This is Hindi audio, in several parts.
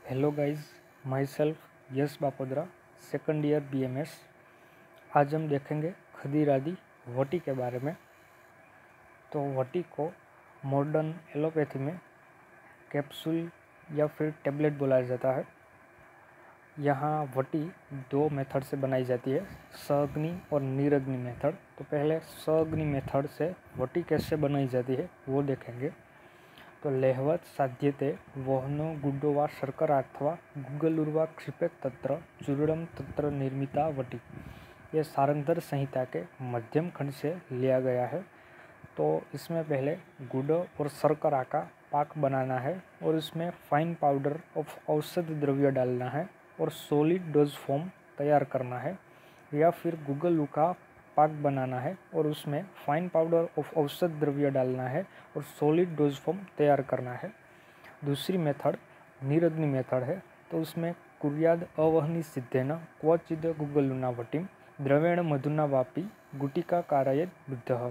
हेलो गाइस, माई सेल्फ Yash Bapodra, second year BMS। आज हम देखेंगे खदीरादी वटी के बारे में। तो वटी को मॉडर्न एलोपैथी में कैप्सूल या फिर टेबलेट बुलाया जाता है। यहाँ वटी दो मेथड से बनाई जाती है, सअग्नि और निरग्नि मेथड। तो पहले सअग्नि मेथड से वटी कैसे बनाई जाती है वो देखेंगे। तो लेहवत साध्यते वहनो गुड्डो वा शर्करा अथवा गुग्गलुर्वा क्षिपेत तत्र चूर्णम तत्र निर्मिता वटी। ये सारंगधर संहिता के मध्यम खंड से लिया गया है। तो इसमें पहले गुड़ और शर्करा का पाक बनाना है और इसमें फाइन पाउडर ऑफ औषध द्रव्य डालना है और सॉलिड डोज फॉर्म तैयार करना है, या फिर गुग्गलू का पाक बनाना है और उसमें फाइन पाउडर ऑफ औषध द्रव्य डालना है और सॉलिड डोज फॉर्म तैयार करना है। दूसरी मेथड निरग्नि मेथड है। तो उसमें कुर्याद अवहनी सिद्धेन क्वचिद गुग्गलुना वटिम द्रवेण मधुना वापी गुटिका कारयेद बुद्धः।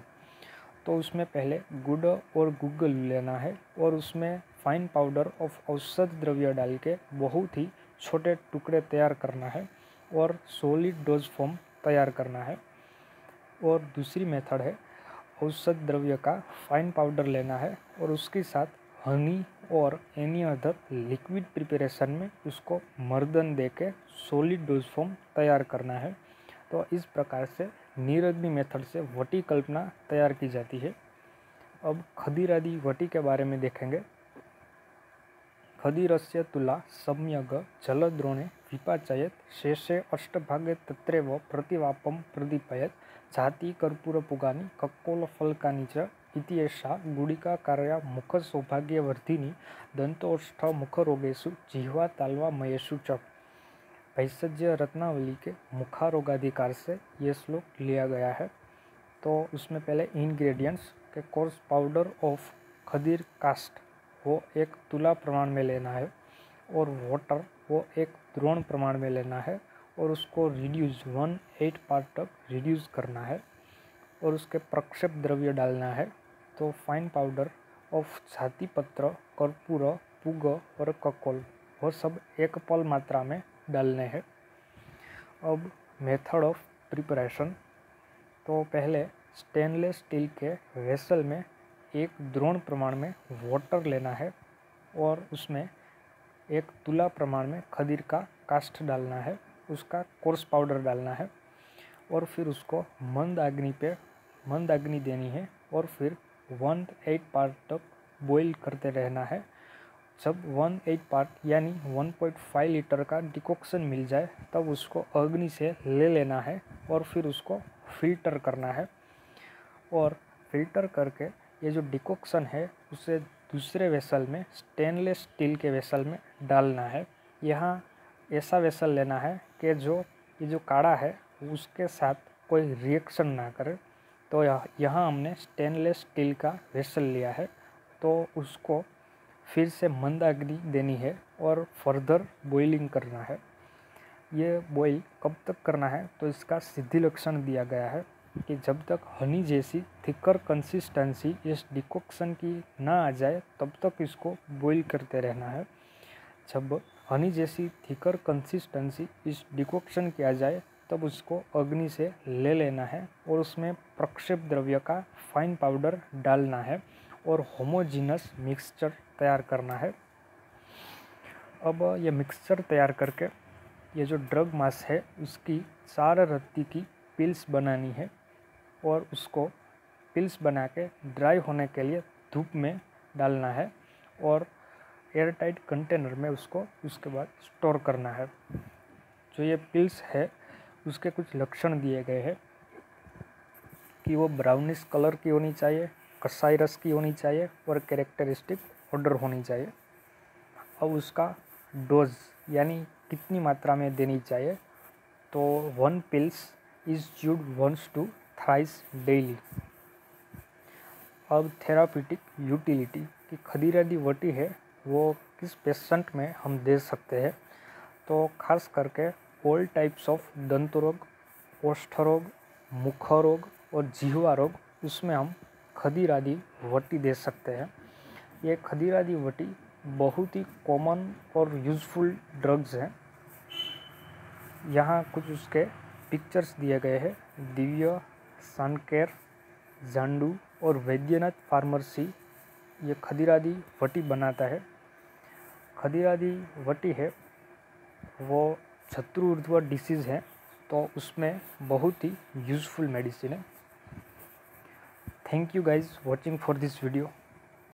तो उसमें पहले गुड़ और गुग्गलू लेना है और उसमें फाइन पाउडर ऑफ औषध द्रव्य डाल के बहुत ही छोटे टुकड़े तैयार करना है और सॉलिड डोज फॉर्म तैयार करना है। और दूसरी मेथड है औषध द्रव्य का फाइन पाउडर लेना है और उसके साथ हनी और एनी अदर लिक्विड प्रिपरेशन में उसको मर्दन दे के सॉलिड डोज फॉर्म तैयार करना है। तो इस प्रकार से निरग्नि मेथड से वटी कल्पना तैयार की जाती है। अब खदीरादी वटी के बारे में देखेंगे। खदीरस्य तुला सम्यग जलद्रोणे विपाचयेत शेषे अष्टभागे तत्रैव प्रतिवापम प्रदीपयेत जाति कर्पूरपुगानि कक्कोलफलकानि च इति एषा गुडिका कार्या मुखसौभाग्यवर्धिनी दंतोष्ठ मुखरोगेषु जिह्वा तालवा मयेषु च। भैषज्य रत्नावली के मुखारोगाधिकार से ये श्लोक लिया गया है। तो उसमें पहले इंग्रेडिएंट्स के कोर्स पाउडर ऑफ खदीर कास्ट वो एक तुला प्रमाण में लेना है और वाटर वो एक द्रोण प्रमाण में लेना है और उसको रिड्यूस 1/8 पार्ट तक रिड्यूस करना है और उसके प्रक्षेप द्रव्य डालना है। तो फाइन पाउडर ऑफ छाती पत्र, कर्पूर, पुग और ककोल वो सब एक पल मात्रा में डालने हैं। अब मेथड ऑफ प्रिपरेशन। तो पहले स्टेनलेस स्टील के वेसल में एक द्रोण प्रमाण में वाटर लेना है और उसमें एक तुला प्रमाण में खदीर का कास्ट डालना है, उसका कोर्स पाउडर डालना है और फिर उसको मंद अग्नि देनी है और फिर 1/8 पार्ट तक बॉईल करते रहना है। जब 1/8 पार्ट यानी 1.5 लीटर का डिकॉक्शन मिल जाए तब उसको अग्नि से ले लेना है और फिर उसको फिल्टर करना है और फिल्टर करके ये जो डिकॉक्शन है उसे दूसरे वेसल में स्टेनलेस स्टील के वेसल में डालना है। यहाँ ऐसा वेसल लेना है कि ये जो काढ़ा है उसके साथ कोई रिएक्शन ना करे। तो यहाँ हमने स्टेनलेस स्टील का वेसल लिया है, तो उसको फिर से मंद अग्नि देनी है और फर्दर बॉइलिंग करना है। ये बॉईल कब तक करना है तो इसका सिद्धि लक्षण दिया गया है कि जब तक हनी जैसी थिकर कंसिस्टेंसी इस डिकॉक्शन की ना आ जाए तब तक इसको बॉईल करते रहना है। जब हनी जैसी थिकर कंसिस्टेंसी इस डिकॉक्शन की आ जाए तब उसको अग्नि से ले लेना है और उसमें प्रक्षेप द्रव्य का फाइन पाउडर डालना है और होमोजीनस मिक्सचर तैयार करना है। अब ये मिक्सचर तैयार करके ये जो ड्रग मास है उसकी 4 रत्ती की पिल्स बनानी है और उसको पिल्स बना के ड्राई होने के लिए धूप में डालना है और एयर टाइट कंटेनर में उसको उसके बाद स्टोर करना है। जो ये पिल्स है उसके कुछ लक्षण दिए गए हैं कि वो ब्राउनिश कलर की होनी चाहिए, कसाई रस की होनी चाहिए और कैरेक्टरिस्टिक ऑर्डर होनी चाहिए। अब उसका डोज यानी कितनी मात्रा में देनी चाहिए, तो 1 pills is used once to thrice daily. अब थेरापीटिक यूटिलिटी की खदीरादी वटी है वो किस पेशेंट में हम दे सकते हैं, तो खास करके ऑल टाइप्स ऑफ दंत रोग, ओष्ठ रोग, मुख रोग और जिह्वा रोग, उसमें हम खदीरादी वटी दे सकते हैं। ये खदीरादी वटी बहुत ही कॉमन और यूज़फुल ड्रग्स हैं। यहाँ कुछ उसके पिक्चर्स दिए गए हैं। दिव्य, सनकेयर, झांडू और वैद्यनाथ फार्मेसी ये खदिरादी वटी बनाता है। खदिरादी वटी है वो शत्रुऊर्ध्व डिसीज़ है, तो उसमें बहुत ही यूज़फुल मेडिसिन है। Thank you guys watching for this video.